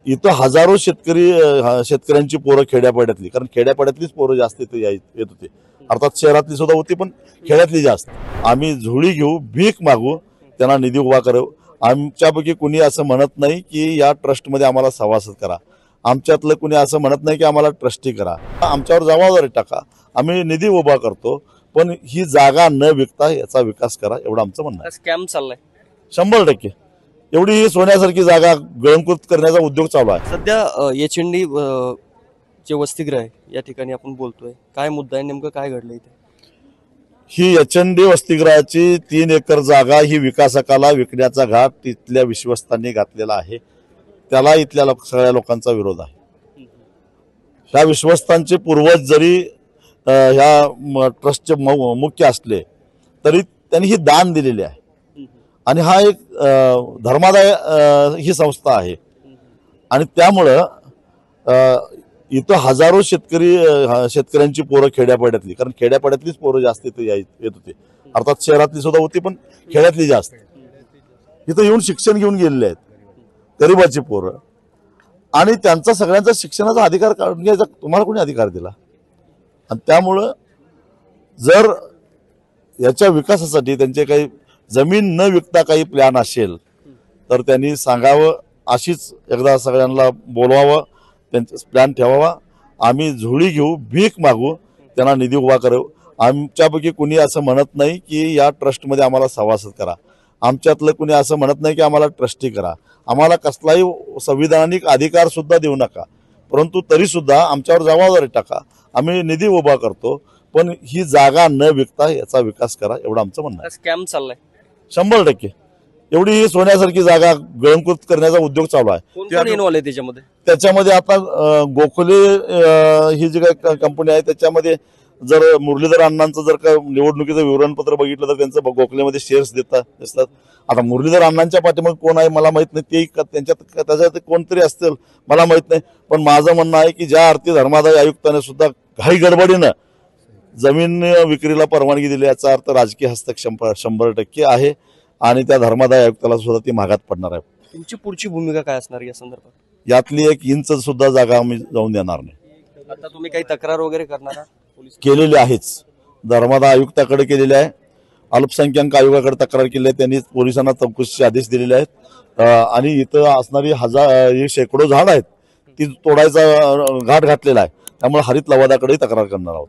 इथं हजारो शेतकऱ्यांची पोरं खेड्यापाड्यातली, कारण खेड्यापाड्यातलीच पोरं जास्त इथे येत होते। अर्थात शहरातली सुद्धा होती, पण खेड्यातली जास्त। आम्ही झोळी घेऊ, भीक मागू, त्यांना निधी उभा करू। आमच्यापैकी कुणी असं म्हणत नाही की या ट्रस्टमध्ये आम्हाला सभासद करा, आमच्यातलं कुणी असं म्हणत नाही की आम्हाला ट्रस्टी करा। आमच्यावर जबाबदारी टाका, आम्ही निधी उभा करतो, पण ही जागा न विकता याचा विकास करा, एवढं आमचं म्हणणं आहे। स्कॅम चाललाय 100% एवढी ही सोन्यासारखी जागा गळंकृत करण्याचा उद्योग चालू आहे। सध्या एचएनडी जे वसतिगृह आहे या ठिकाणी आपण बोलतोय, काय मुद्दा आहे, नेमकं काय घडलं इथे? ही एचएनडी वसतिगृहाची 3 एकर जागा ही विकासकाला विकण्याचा घाट तिथल्या विश्वस्तांनी घातलेला आहे। त्याला इथल्या सगळ्या लोकांचा विरोध आहे। ह्या विश्वस्तांचे पूर्वज जरी ह्या ट्रस्टचे मुख्य असले तरी त्यांनी ही दान दिलेली आहे, आणि हा एक धर्मादाय ही संस्था आहे, आणि त्यामुळं इथं हजारो शेतकऱ्यांची पोरं खेड्यापाड्यातली, कारण खेड्यापाड्यातलीच पोरं जास्त इथे येत होते। अर्थात शहरातली सुद्धा होती, पण खेड्यातली जास्त इथं येऊन शिक्षण घेऊन गेलेले आहेत, गरीबाची पोरं। आणि त्यांचा सगळ्यांचा शिक्षणाचा अधिकार काढून घ्यायचा तुम्हाला कोणी अधिकार दिला? आणि त्यामुळं जर याच्या विकासासाठी त्यांचे काही जमीन न विकता काही प्लॅन असेल तर त्यांनी सांगावं, अशीच एकदा सगळ्यांना बोलवावं, त्यांचा प्लॅन ठेवावा। आम्ही झोळी घेऊ, भीक मागू, त्यांना निधी उभा करू। आमच्यापैकी कुणी असं म्हणत नाही की या ट्रस्टमध्ये आम्हाला सभासद करा, आमच्यातलं कुणी असं म्हणत नाही की आम्हाला ट्रस्टी करा, आम्हाला कसलाही संविधानिक अधिकार सुद्धा देऊ नका, परंतु तरी सुद्धा आमच्यावर जबाबदारी टाका, आम्ही निधी उभा करतो, पण ही जागा न विकता याचा विकास करा, एवढं आमचं म्हणणं आहे। स्कॅम चाललाय 100% एवढी ही सोन्यासारखी जागा गळंकृत करण्याचा उद्योग चालू आहे। कोण इन्व्हॉल्व आहे त्याच्यामध्ये? त्याच्यामध्ये आता गोखले ही जी काही कंपनी आहे त्याच्यामध्ये जर मुरलीधर अण्णांचं जर का निवडणुकीचं विवरणपत्र बघितलं तर त्यांचं गोखलेमध्ये शेअर्स दिसतात। आता मुरलीधर अण्णांच्या पाठीमागे कोण आहे मला माहित नाही, ते त्याच्यात कोणतरी असतील मला माहित नाही, पण माझं म्हणणं आहे की ज्या अर्थी धर्मादाय आयुक्ताने सुद्धा घाई गडबडीनं जमीन विक्रीला परवानगी दिली, याचा अर्थ राजकीय हस्तक्षेप 100% आहे, आणि त्या धर्मादाय आयुक्ताला सुद्धा ती महागात पडणार आहे। तुमची पुढची भूमिका काय असणार या संदर्भात? यातली 1 इंच सुद्धा जागा आम्ही जाऊन देणार नाही। आता तुम्ही काही तक्रार वगैरे करणार आहात? केलेली आहेच, धर्मादाय आयुक्ताकडे केलेली आहे, अल्पसंख्याक आयोगाकडे तक्रार केली आहे, त्यांनी पोलिसांना चौकशीचे आदेश दिलेले आहेत, आणि इथं असणारी शेकडो झाड आहेत ती तोडायचा घाट घातलेला आहे, त्यामुळे हरित लवादाकडेही तक्रार करणार आहोत।